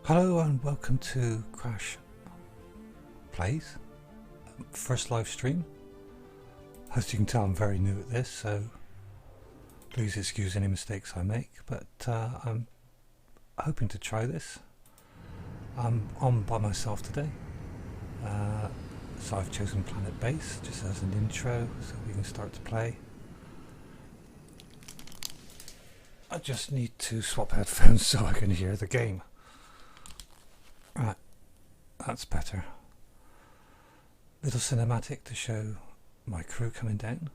Hello and welcome to Crash Plays, first live stream. As you can tell, I'm very new at this, so please excuse any mistakes I make, but I'm hoping to try this. I'm on by myself today, so I've chosen PlanetBase just as an intro so we can start to play. I just need to swap headphones so I can hear the game. Right, that's better. Little cinematic to show my crew coming down.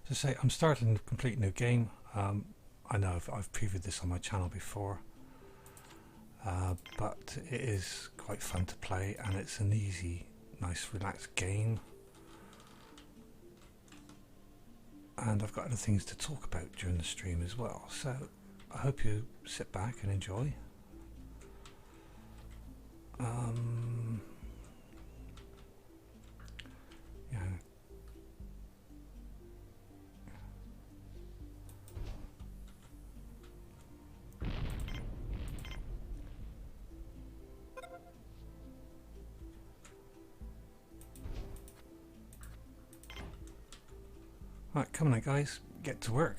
To say, I'm starting a complete new game. I know I've previewed this on my channel before, but it is quite fun to play and it's an easy, nice, relaxed game. And I've got other things to talk about during the stream as well, so I hope you sit back and enjoy. Yeah. Right, come on guys, get to work.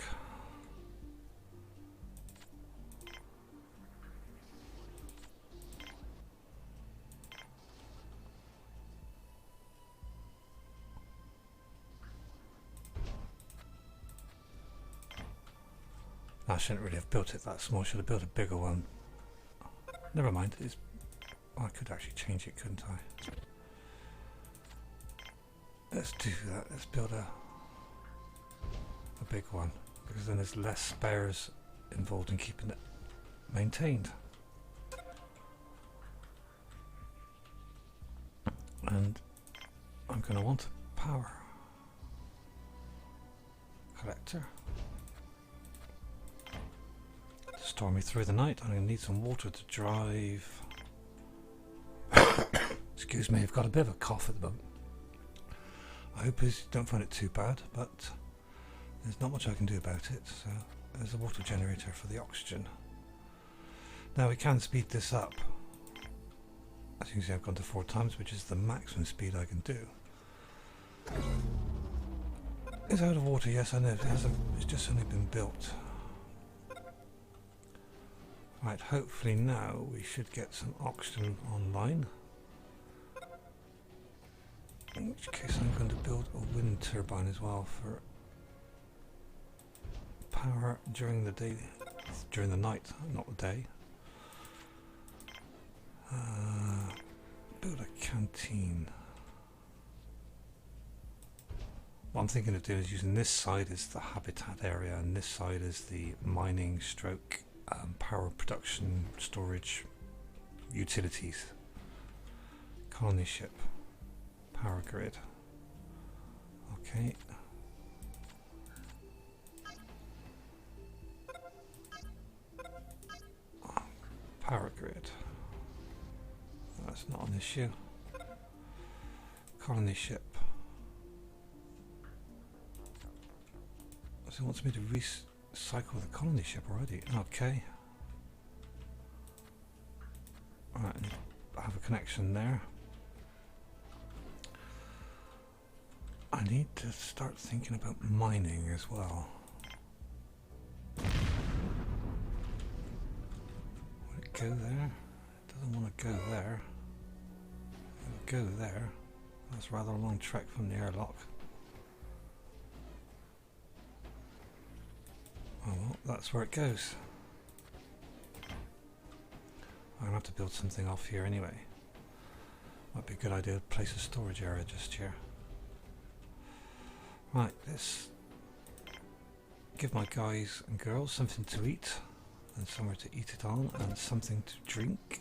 I shouldn't really have built it that small, should have built a bigger one. Never mind, I could actually change it, couldn't I? Let's do that, let's build a big one, because then there's less spares involved in keeping it maintained. And I'm going to want a power collector to store me through the night. I'm going to need some water to drive. Excuse me, I've got a bit of a cough at the moment. I hope you don't find it too bad, but there's not much I can do about it. So there's a water generator for the oxygen. Now we can speed this up. As you can see, I've gone to 4 times, which is the maximum speed I can do. It's out of water, yes, I know. It's just only been built. Right, hopefully now we should get some oxygen online. In which case I'm going to build a wind turbine as well for power during the day, during the night, not the day. Build a canteen. What I'm thinking of doing is using this side as the habitat area and this side as the mining stroke power production storage utilities. Colony ship, power grid. Okay. Power grid. That's not an issue. Colony ship. So it wants me to recycle the colony ship already. Okay. Alright, I have a connection there. I need to start thinking about mining as well. Would it go there? It doesn't want to go there. It would go there. That's rather a long trek from the airlock. Oh well, that's where it goes. I'm going to have to build something off here anyway. Might be a good idea to place a storage area just here. Right, let's give my guys and girls something to eat and somewhere to eat it on and something to drink.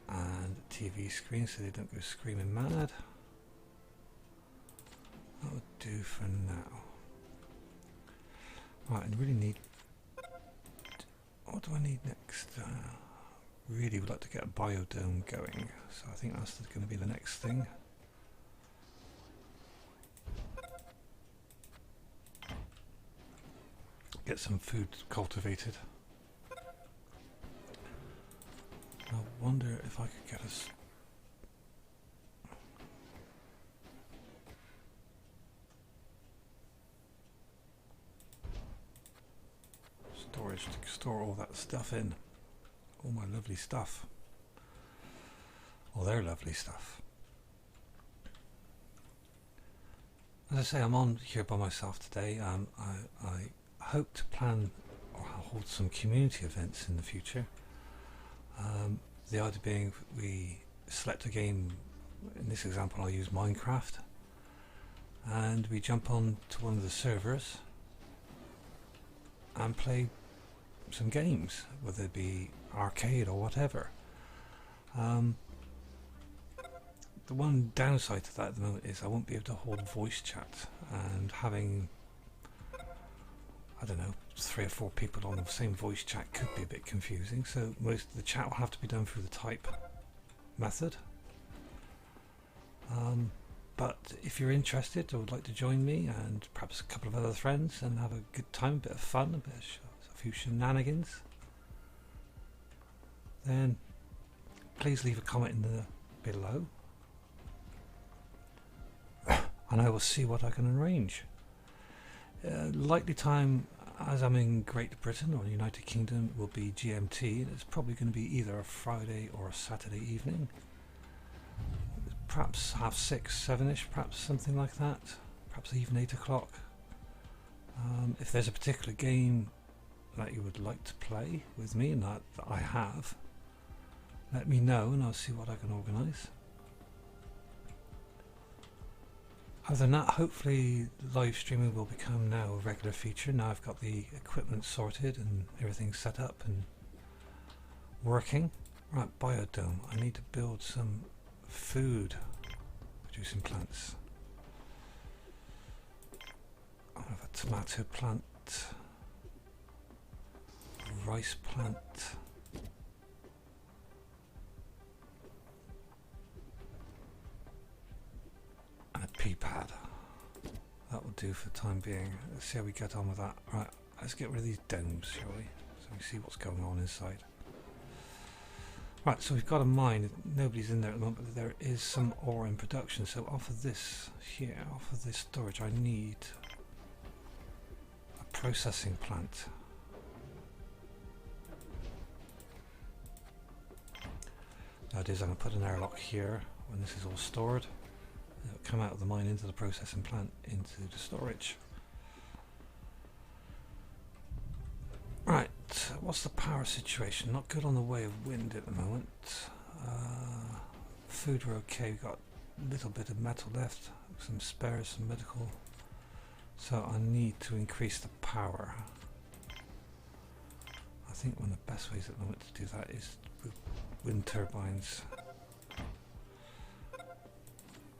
And a TV screen so they don't go screaming mad. That would do for now. Right, I really need... What do I need next? Really would like to get a biodome going, so I think that's going to be the next thing. get some food cultivated. I wonder if I could get us storage to store all that stuff in. All my lovely stuff. All their lovely stuff. As I say, I'm on here by myself today. I hope to plan or hold some community events in the future. The idea being we select a game, in this example I'll use Minecraft, and we jump on to one of the servers and play some games, whether it be arcade or whatever. The one downside to that at the moment is I won't be able to hold voice chat, and having, I don't know, 3 or 4 people on the same voice chat could be a bit confusing, so most of the chat will have to be done through the type method. But if you're interested or would like to join me and perhaps a couple of other friends and have a good time, a bit of fun, a few shenanigans, then please leave a comment in the below and I will see what I can arrange. Likely time, as I'm in Great Britain or United Kingdom, will be GMT, and it's probably going to be either a Friday or a Saturday evening. Perhaps 6:30, 7ish, perhaps something like that. Perhaps even 8 o'clock. If there's a particular game that you would like to play with me and that I have, let me know and I'll see what I can organise. Other than that, hopefully live streaming will become now a regular feature. Now I've got the equipment sorted and everything set up and working. Right, biodome. I need to build some food producing plants. I have a tomato plant, a rice plant, and a pea pad. That will do for the time being. Let's see how we get on with that. Right, let's get rid of these domes, shall we? So we see what's going on inside. Right, so we've got a mine. Nobody's in there at the moment, but there is some ore in production. So off of this here, off of this storage, I need a processing plant. Now it is, I'm going to put an airlock here when this is all stored. It'll come out of the mine into the processing plant, into the storage. Right, what's the power situation? Not good on the way of wind at the moment. Food we're okay, we've got a little bit of metal left, some spares, some medical. So I need to increase the power. I think one of the best ways at the moment to do that is with wind turbines.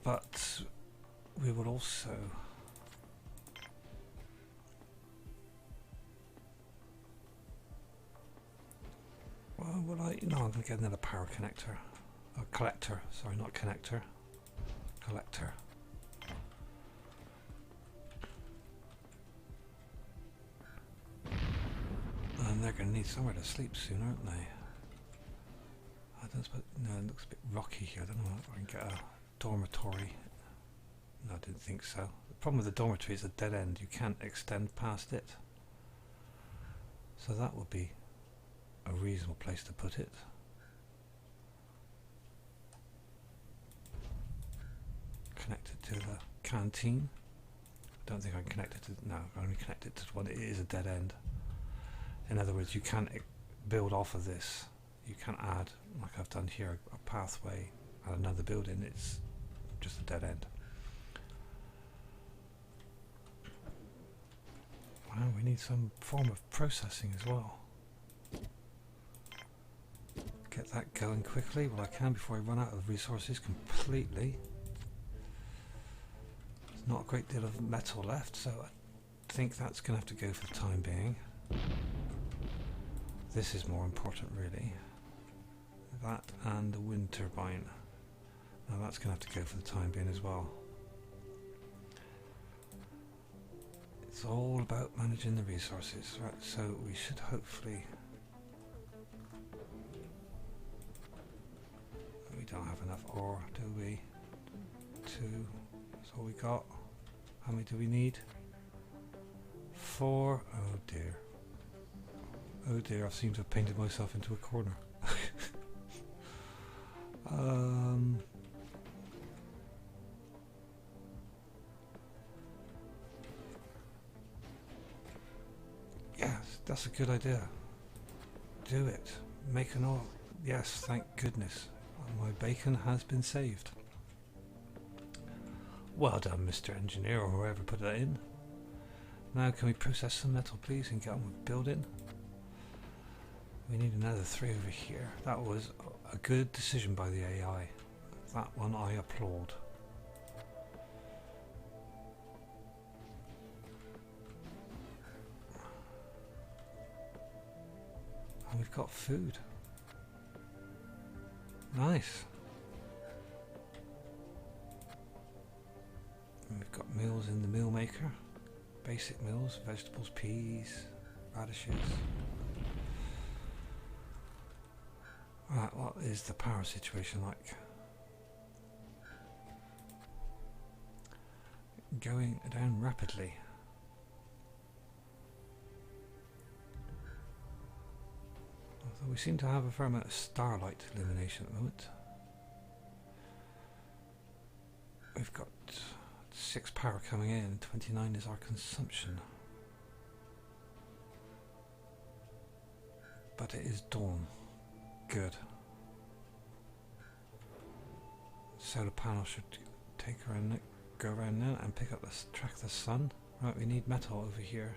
But we will also I'm going to get another power connector. A collector, sorry, not connector. Collector. And they're going to need somewhere to sleep soon, aren't they? I don't suppose, no, it looks a bit rocky here. I don't know if I can get a dormitory. No, I didn't think so. The problem with the dormitory is a dead end. You can't extend past it. So that would be a reasonable place to put it. Connected to the canteen. I don't think I can connect it to, no, I only connect it to one. It is a dead end. In other words, you can't build off of this. You can't add, like I've done here, a pathway and another building. It's just a dead end. Wow, we need some form of processing as well. Get that going quickly while I can before I run out of resources completely. There's not a great deal of metal left, so I think that's going to have to go for the time being. This is more important, really. That and the wind turbine. Now that's going to have to go for the time being as well. It's all about managing the resources, right? So we should hopefully... We don't have enough ore, do we? 2, that's all we got. How many do we need? 4, oh dear. Oh dear, I seem to have painted myself into a corner. Yes, that's a good idea. Do it. Make an oil. Yes, thank goodness. My bacon has been saved. Well done, Mr. Engineer, or whoever put that in. Now can we process some metal, please, and get on with building? We need another 3 over here. That was a good decision by the AI. That one I applaud. And we've got food. Nice. And we've got meals in the meal maker. Basic meals, vegetables, peas, radishes. Right, what is the power situation like? Going down rapidly. Although we seem to have a fair amount of starlight illumination at the moment. We've got 6 power coming in, 29 is our consumption. But it is dawn. Good. Solar panel should go around now and pick up track the sun. Right, we need metal over here.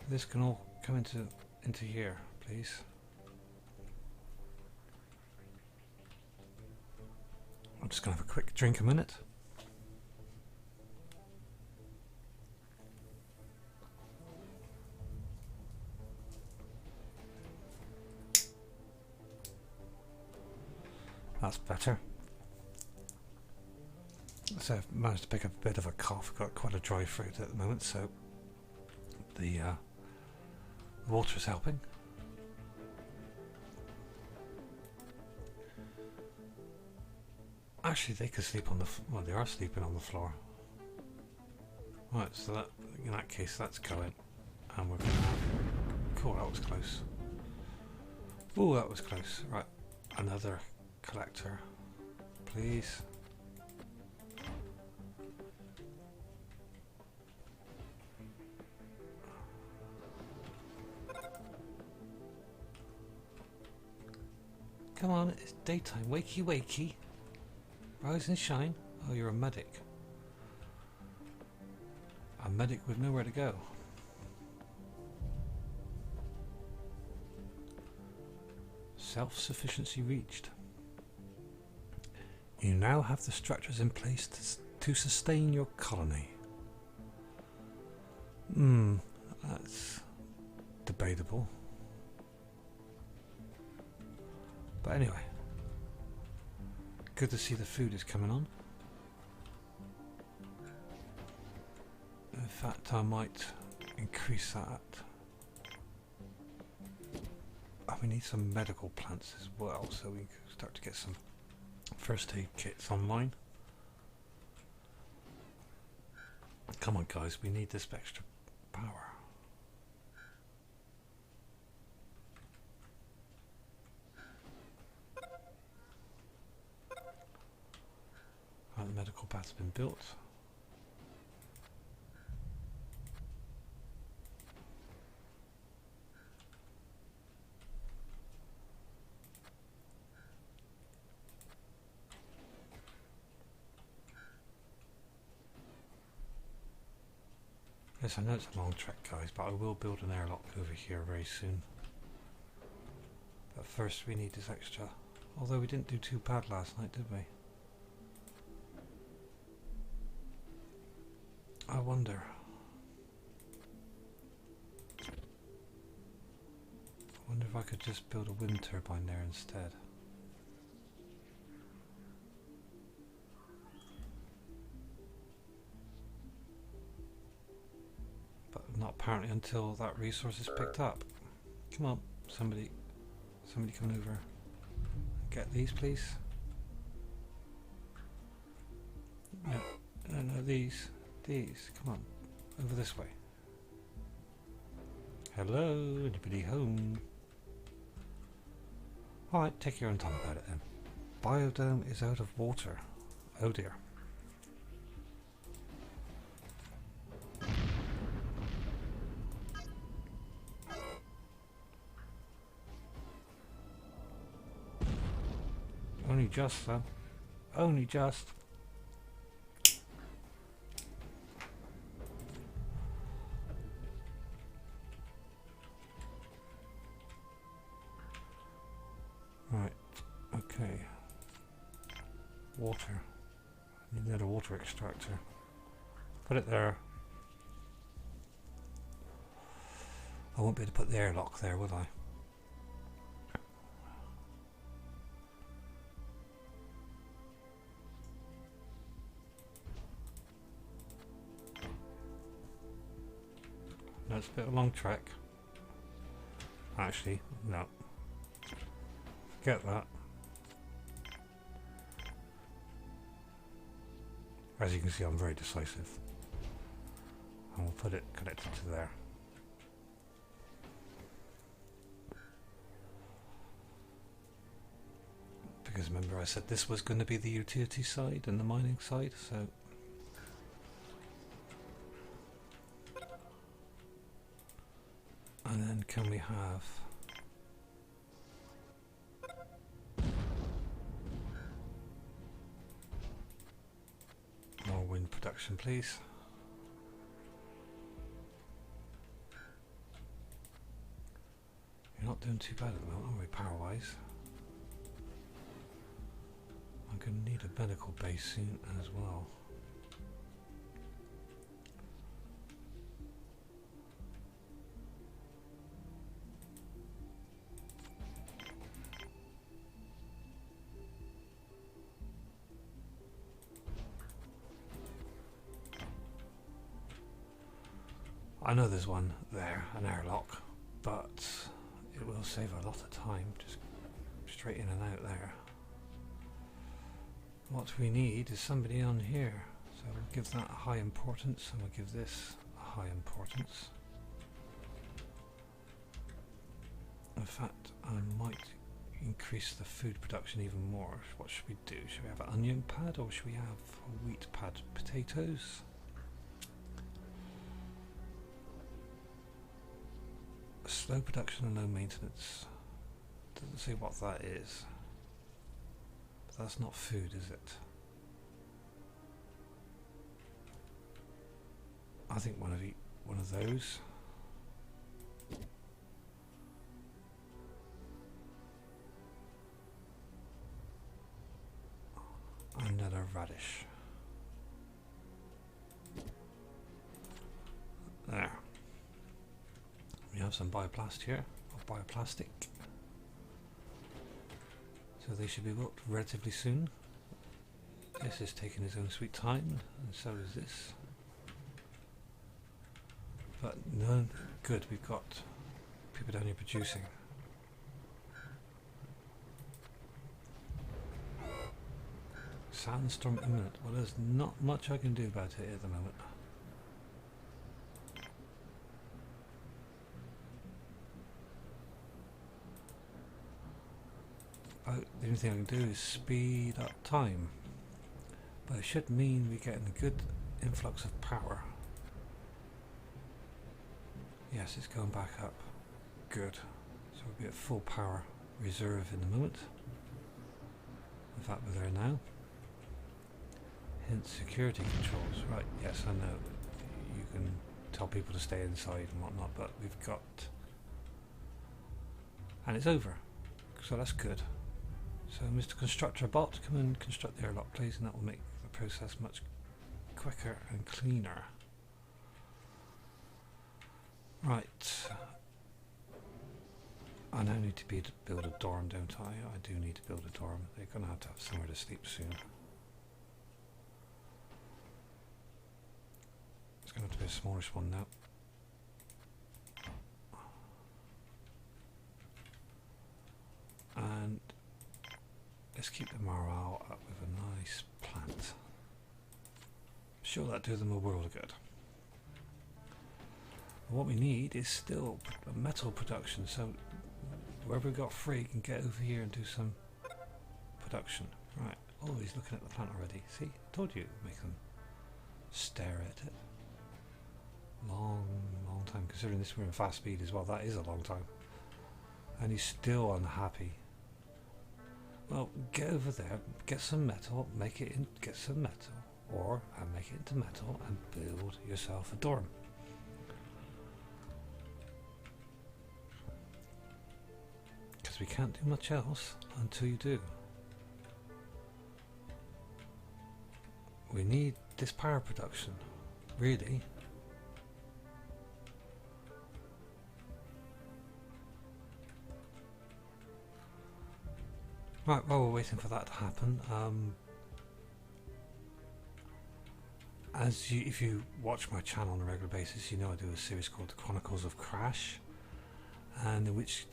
This can all come into here, please. I'm just gonna have a quick drink a minute. That's better. So I've managed to pick up a bit of a cough. Got quite a dry throat at the moment, so the water's helping. Actually, they could sleep on the well, they are sleeping on the floor. Right, so that in that case, that's going, and we're gonna have. Cool, that was close. Oh, that was close. Right, another collector, please. Come on, it's daytime. Wakey, wakey. Rise and shine. Oh, you're a medic. A medic with nowhere to go. Self-sufficiency reached. You now have the structures in place to sustain your colony. That's debatable. But anyway, good to see the food is coming on. In fact, I might increase that. Oh, we need some medical plants as well, so we can start to get some first aid kits online. Come on guys, we need this extra power. Right, the medical path's been built. Yes, I know it's a long trek, guys, but I will build an airlock over here very soon. But first we need this extra. Although we didn't do too bad last night, did we? I wonder. I wonder if I could just build a wind turbine there instead. apparently until that resource is picked up. Come on, somebody come over. Get these, please. No, these. Come on, over this way. Hello, anybody home? Alright, take your own time about it then. Biodome is out of water. Oh dear. Only just, though. Only just. Right, okay. Water. Need another water extractor. Put it there. I won't be able to put the airlock there, will I? No, it's a bit of a long trek. Actually, no. Forget that. As you can see, I'm very decisive. And we'll put it connected to there. Because remember I said this was going to be the utility side and the mining side, so... And then can we have... more wind production, please. You're not doing too bad at the moment, are we, power-wise? I'm going to need a medical base soon as well. I know there's one there, an airlock, but it will save a lot of time, just straight in and out there. What we need is somebody on here, so we'll give that a high importance, and we'll give this a high importance. In fact, I might increase the food production even more. What should we do? Should we have an onion pad, or should we have a wheat pad? Potatoes? Slow production and low maintenance. Doesn't say what that is. But that's not food, is it? I think one of those. Another radish. There. We have some bioplast here, or bioplastic. So they should be built relatively soon. This is taking its own sweet time, and so is this. But no, good, we've got people down here producing. Sandstorm imminent. Well, there's not much I can do about it at the moment. The only thing I can do is speed up time, but it should mean we're getting a good influx of power. Yes, it's going back up. Good. So we'll be at full power reserve in a moment. In fact, we're there now. Hint security controls. Right, yes, I know. You can tell people to stay inside and whatnot, but we've got... And it's over. So that's good. So Mr. Constructor Bot, come and construct the airlock please, and that will make the process much quicker and cleaner. Right. I now need to build a dorm, don't I? I do need to build a dorm. They're going to have somewhere to sleep soon. It's going to have to be a smallish one now. let's keep the morale up with a nice plant. Sure, that'd do them a world of good. What we need is still a metal production, so wherever we got free can get over here and do some production. Right, oh, he's looking at the plant already. See, I told you, make them stare at it. Long time, considering this we're in fast speed as well. That is a long time. And he's still unhappy. Well, get over there, get some metal, make it in, get some metal, or make it into metal and build yourself a dorm. Because we can't do much else until you do. We need this power production, really. Right, while we're waiting for that to happen, if you watch my channel on a regular basis, you know I do a series called The Chronicles of Crash, and in which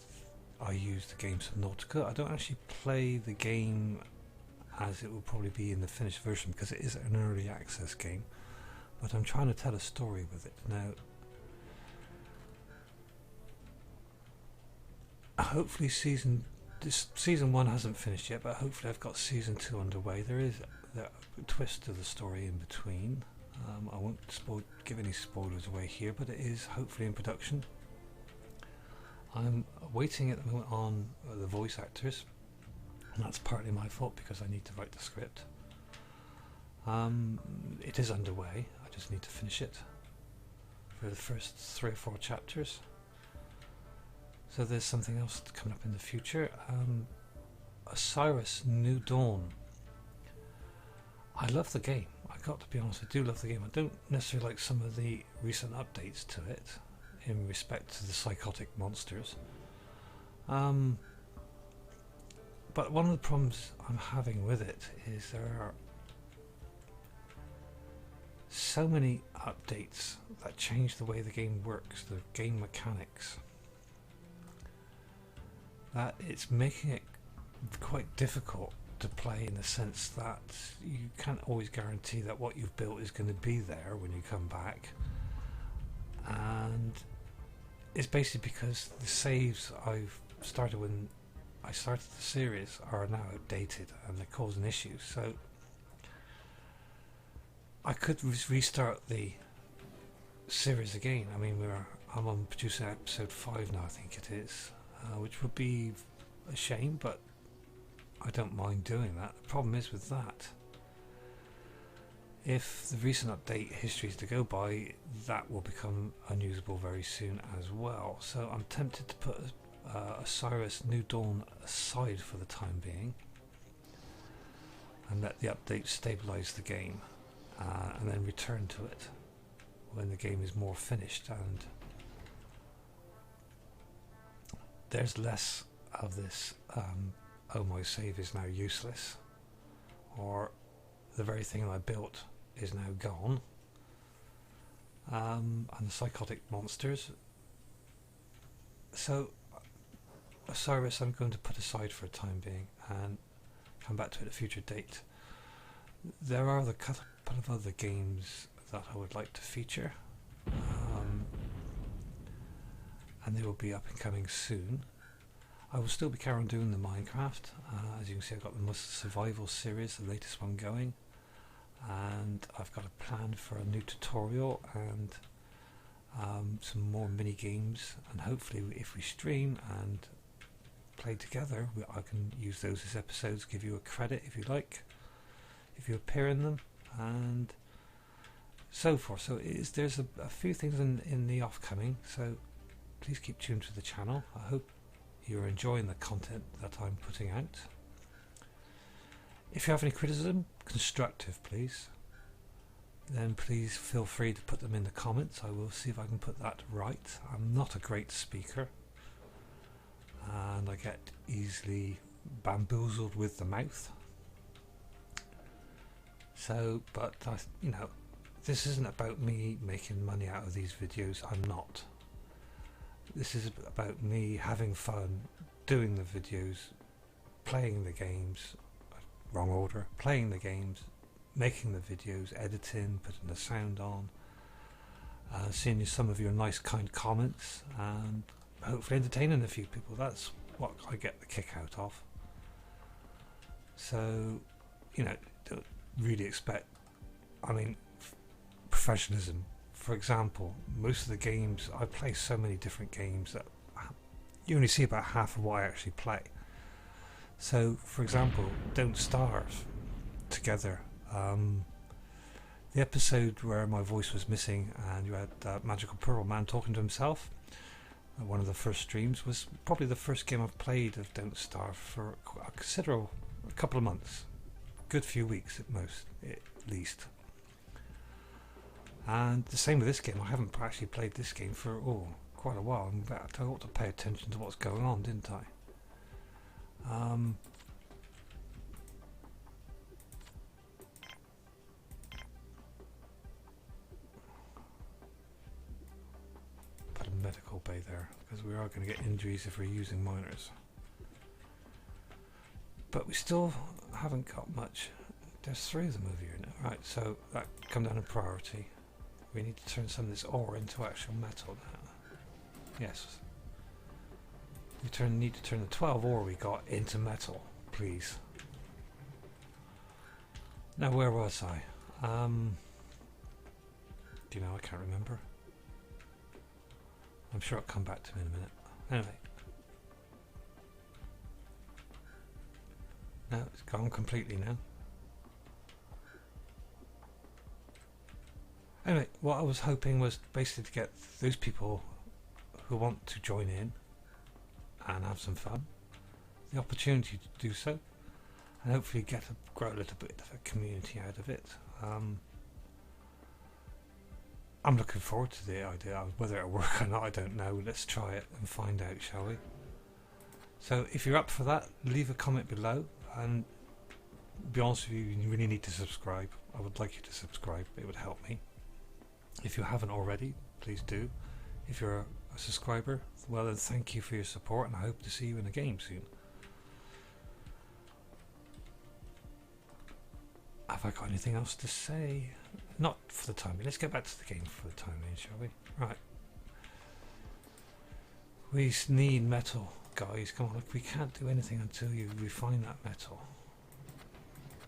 I use the game Subnautica. I don't actually play the game as it will probably be in the finished version because it is an early access game, but I'm trying to tell a story with it. Now, hopefully season 1 hasn't finished yet, but hopefully I've got season 2 underway. There is a twist to the story in between. I won't give any spoilers away here, but it is hopefully in production. I'm waiting at the moment on the voice actors, and that's partly my fault because I need to write the script. It is underway, I just need to finish it for the first 3 or 4 chapters. So there's something else coming up in the future. Osiris New Dawn. I love the game. I got to be honest, I do love the game. I don't necessarily like some of the recent updates to it in respect to the psychotic monsters. But one of the problems I'm having with it is there are so many updates that change the way the game works, the game mechanics, that it's making it quite difficult to play, in the sense that you can't always guarantee that what you've built is going to be there when you come back. And it's basically because the saves I've started when I started the series are now outdated and they're causing issues. So I could restart the series again. I mean, I'm on producing episode 5 now, I think it is, which would be a shame, but I don't mind doing that. The problem is with that, if the recent update history is to go by, that will become unusable very soon as well. So I'm tempted to put Osiris New Dawn aside for the time being and let the update stabilize the game, and then return to it when the game is more finished and there's less of this oh, my save is now useless, or the very thing I built is now gone, and the psychotic monsters. So Osiris I'm going to put aside for a time being and come back to it at a future date. There are a couple of other games that I would like to feature, and they will be up and coming soon. I will still be carrying on doing the Minecraft. As you can see, I've got the Must Survival series, the latest one going, and I've got a plan for a new tutorial and some more mini games, and hopefully if we stream and play together, I can use those as episodes, give you a credit if you like, if you appear in them, and so forth. So there's a few things in the offcoming, so please keep tuned to the channel. I hope you're enjoying the content that I'm putting out. If you have any criticism, constructive please, then please feel free to put them in the comments. I will see if I can put that right. I'm not a great speaker and I get easily bamboozled with the mouth. So, but you know, this isn't about me making money out of these videos. I'm not. This is about me having fun doing the videos, playing the games, wrong order, playing the games, making the videos, editing, putting the sound on, seeing some of your nice kind comments, and hopefully entertaining a few people. That's what I get the kick out of. So, you know, don't really expect, I mean, professionalism. For example, most of the games, I play so many different games that you only see about half of what I actually play. So, for example, Don't Starve together. The episode where my voice was missing and you had that Magical Pearl man talking to himself, one of the first streams, was probably the first game I've played of Don't Starve for a couple of months. Good few weeks at most, at least. And the same with this game. I haven't actually played this game for quite a while. I ought to pay attention to what's going on, didn't I? Put a medical bay there, because we are going to get injuries if we're using miners. But we still haven't got much. There's 3 of them over here now. Right, so that come down in priority. We need to turn some of this ore into actual metal now. Yes. We need to turn the 12 ore we got into metal, please. Now, where was I? Do you know? I can't remember. I'm sure it'll come back to me in a minute. Anyway. No, it's gone completely now. Anyway, what I was hoping was basically to get those people who want to join in and have some fun the opportunity to do so, and hopefully grow a little bit of a community out of it. I'm looking forward to the idea. Whether it'll work or not, I don't know. Let's try it and find out, shall we? So if you're up for that, leave a comment below, and to be honest with you, you really need to subscribe. I would like you to subscribe. It would help me. If you haven't already, please do. If you're a subscriber, well then thank you for your support, and I hope to see you in a game soon. Have I got anything else to say? Not for the time being. Let's get back to the game for the time being, shall we? Right. We need metal, guys. Come on, look, we can't do anything until you refine that metal.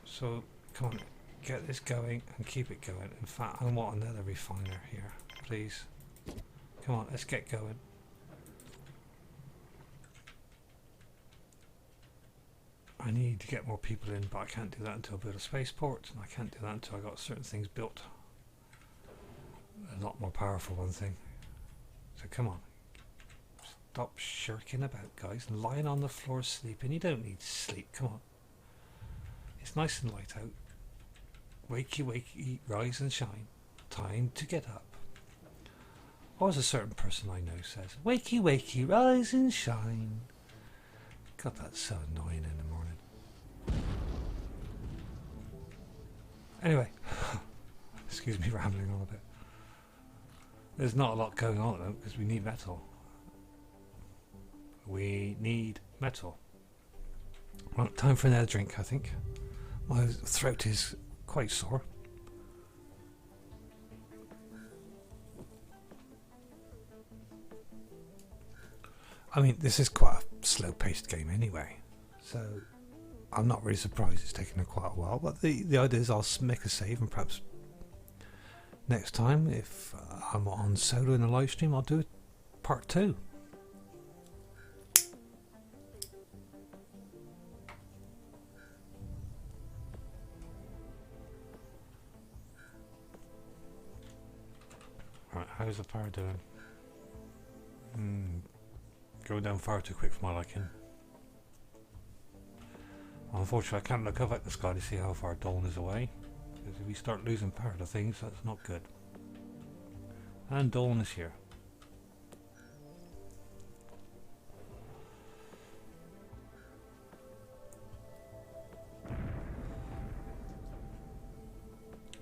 So, come on. Get this going and keep it going. In fact, I want another refiner here, please. Come on, let's get going. I need to get more people in, but I can't do that until I build a spaceport, and I can't do that until I got certain things built. A lot more powerful one thing. So come on. Stop shirking about, guys, and lying on the floor sleeping. You don't need sleep, come on. It's nice and light out. Wakey, wakey, rise and shine. Time to get up. Or as a certain person I know says, wakey, wakey, rise and shine. God, that's so annoying in the morning. Anyway, excuse me rambling on a bit. There's not a lot going on though, because we need metal. We need metal. Well, time for another drink, I think. My throat is quite sore. I mean, this is quite a slow-paced game anyway, so I'm not really surprised it's taken quite a while. But the idea is I'll make a save, and perhaps next time, if I'm on solo in a live stream, I'll do part 2. Right, how's the power doing? Going down far too quick for my liking. Well, unfortunately, I can't look up at the sky to see how far dawn is away, because if we start losing power to things, that's not good. And dawn is here.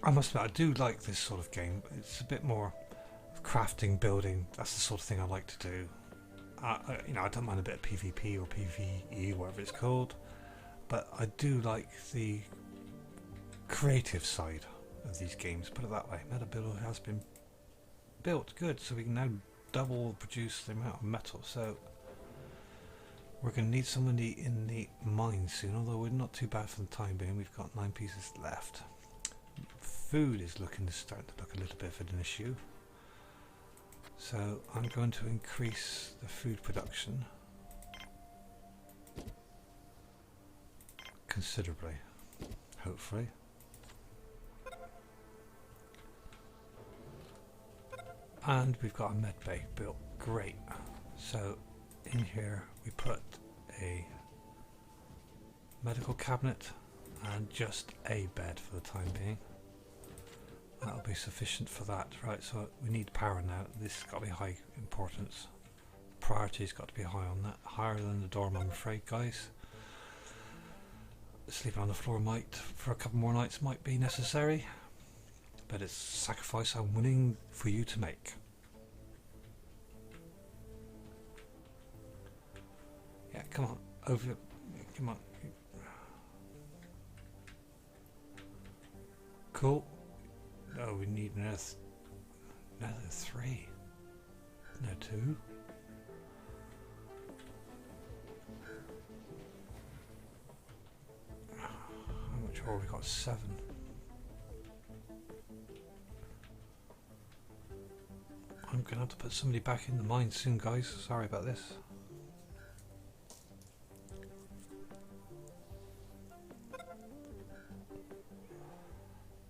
I must admit, I do like this sort of game. It's a bit more crafting, building. That's the sort of thing I like to do. You know, I don't mind a bit of PvP or PvE, whatever it's called. but I do like the creative side of these games, put it that way. Metal builder has been built, good, so we can now double produce the amount of metal. So we're going to need somebody in the mine soon, although we're not too bad for the time being. We've got 9 pieces left. Food is starting to look a little bit of an issue, so I'm going to increase the food production considerably, hopefully. And we've got a med bay built, great. So in here we put a medical cabinet and just a bed for the time being. That'll be sufficient for that. Right, so we need power now. This has got to be high importance. Priority's got to be high on that. Higher than the dorm, I'm afraid, guys. Sleeping on the floor might, for a couple more nights, might be necessary. But it's a sacrifice I'm willing for you to make. Yeah, come on. Over. Come on. Cool. No, we need another 3. No, 2. How much ore? We got 7. I'm gonna have to put somebody back in the mine soon, guys. Sorry about this.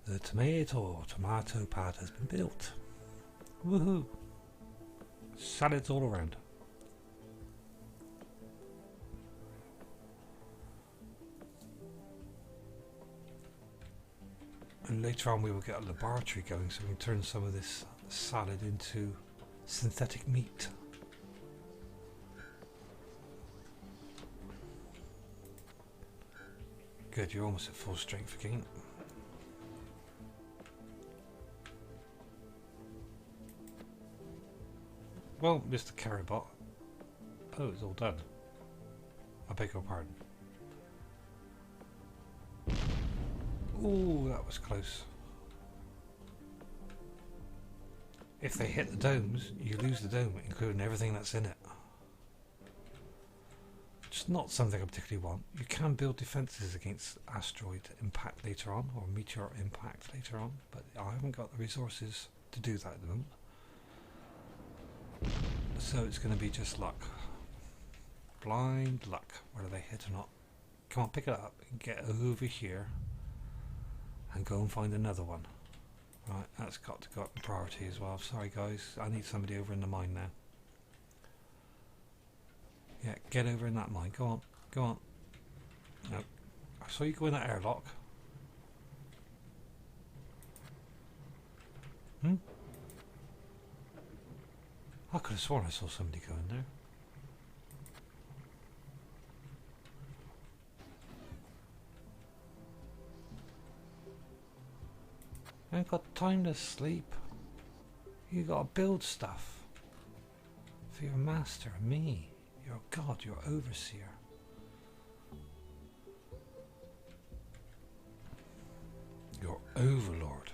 The tomato pad has been built. Woohoo! Salads all around. And later on we will get a laboratory going so we can turn some of this salad into synthetic meat. Good, you're almost at full strength again. Well, Mr. Carrybot. Oh, it's all done. I beg your pardon. Ooh, that was close. If they hit the domes, you lose the dome, including everything that's in it. It's not something I particularly want. You can build defences against asteroid impact later on, or meteor impact later on, but I haven't got the resources to do that at the moment. So it's going to be just luck. Blind luck, whether they hit or not. Come on, pick it up and get over here and go and find another one. Right, that's got to go up in priority as well. Sorry guys, I need somebody over in the mine now. Yeah, get over in that mine. Go on, go on. No, I saw you go in that airlock. I could have sworn I saw somebody go in there. I ain't got time to sleep. You gotta build stuff for your master and me, your god, your overseer. Your overlord.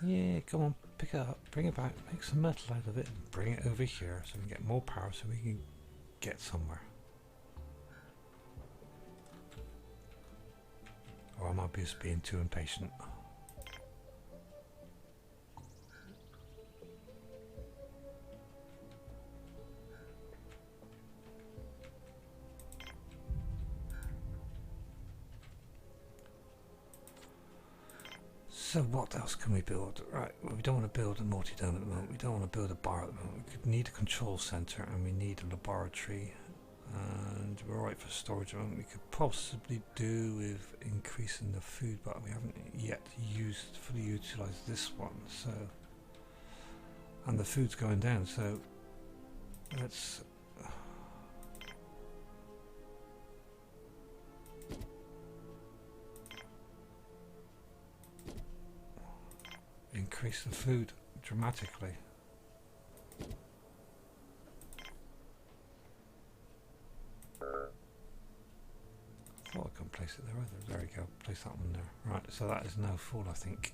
Yeah, come on, pick it up, bring it back, make some metal out of it, and bring it over here so we can get more power so we can get somewhere. Or am I just being too impatient? So what else can we build? Right, well, we don't want to build a multi-dome at the moment. We don't want to build a bar at the moment. We could need a control center and we need a laboratory. And we're alright for storage at the moment. We could possibly do with increasing the food, but we haven't yet fully utilised this one. So, and the food's going down. So let's increase the food dramatically. I thought I couldn't place it there either. There we go. Place that one there. Right, so that is now full, I think.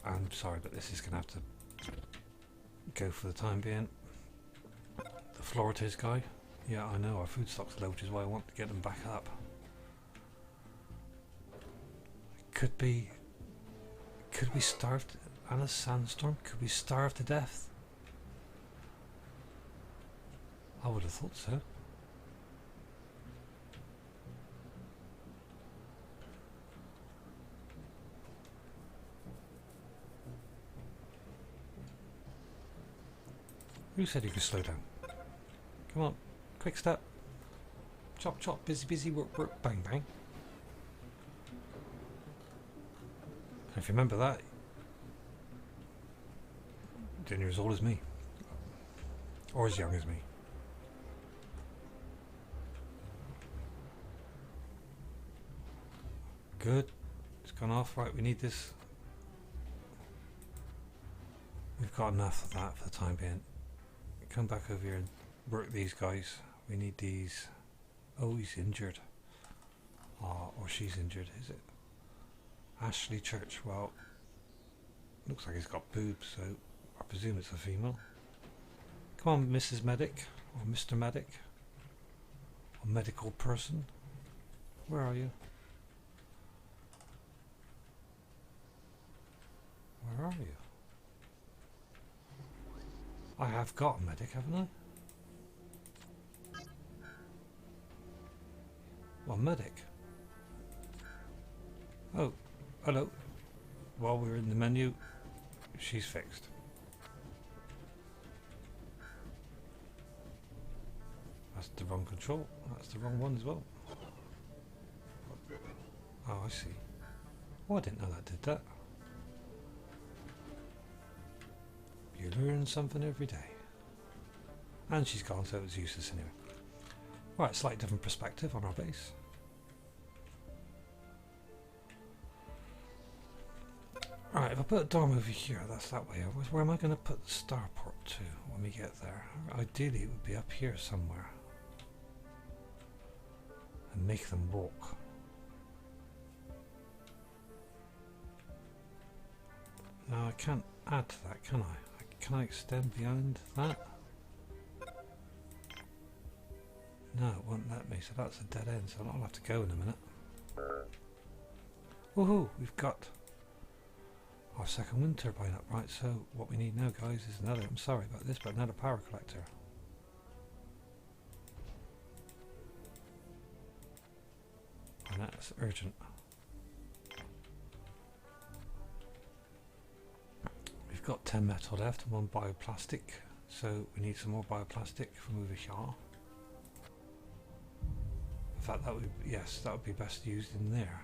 I'm sorry, but this is going to have to go for the time being. The Florites guy. Yeah, I know, our food stock's low, which is why I want to get them back up. Could we starve and a sandstorm? Could we starve to death? I would have thought so. Who said you could slow down? Come on, quick step. Chop chop, busy busy, work work, bang bang. If you remember that, then you're as old as me. Or as young as me. Good. It's gone off. Right, we need this. We've got enough of that for the time being. Come back over here and work these guys. We need these. Oh, he's injured. Oh, or she's injured, is it? Ashley Church. Well, looks like he's got boobs, so I presume it's a female. Come on, Mrs. Medic, or Mr. Medic, or medical person. Where are you? Where are you? I have got a medic, haven't I? Well, medic. Oh, hello. While we're in the menu, she's fixed. That's the wrong control. That's the wrong one as well. Oh, I see. Oh, I didn't know that did that. You learn something every day. And she's gone, so it was useless anyway. Right, slightly different perspective on our base. Right, if I put a dorm over here, that's that way. Where am I going to put the starport to when we get there? Ideally, it would be up here somewhere. And make them walk. Now, I can't add to that, can I? Can I extend beyond that? No, it won't let me, so that's a dead end, so I'll have to go in a minute. Woohoo! We've got our second wind turbine up. Right, so what we need now, guys, is another, I'm sorry about this, but another power collector. And that's urgent. We've got 10 metal left and 1 bioplastic, so we need some more bioplastic from over here. In fact, that would, yes, that would be best used in there.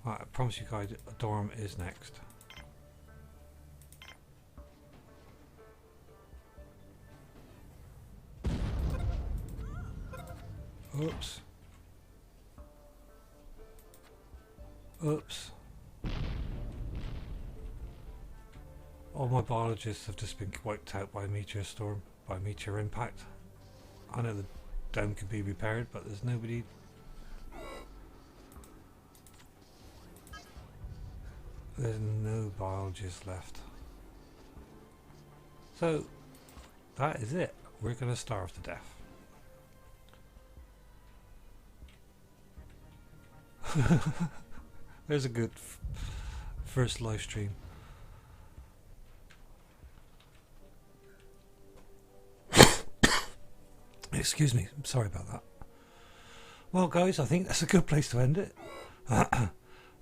Right, I promise you guys, a dorm is next. Oops. Oops. All my biologists have just been wiped out by a meteor storm, by meteor impact. I know the dome can be repaired, but there's nobody. There's no biologists left. So, that is it. We're going to starve to death. There's a good first live stream. Excuse me, I'm sorry about that. Well guys, I think that's a good place to end it. I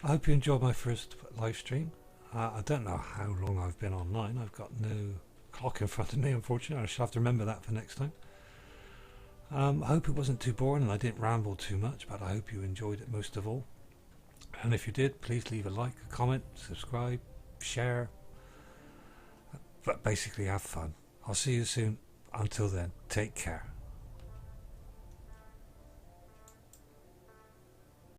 hope you enjoyed my first live stream. I don't know how long I've been online. I've got no clock in front of me, unfortunately. I shall have to remember that for next time. I hope it wasn't too boring and I didn't ramble too much, but I hope you enjoyed it most of all. And if you did, please leave a like, a comment, subscribe, share, but basically have fun. I'll see you soon. Until then, take care.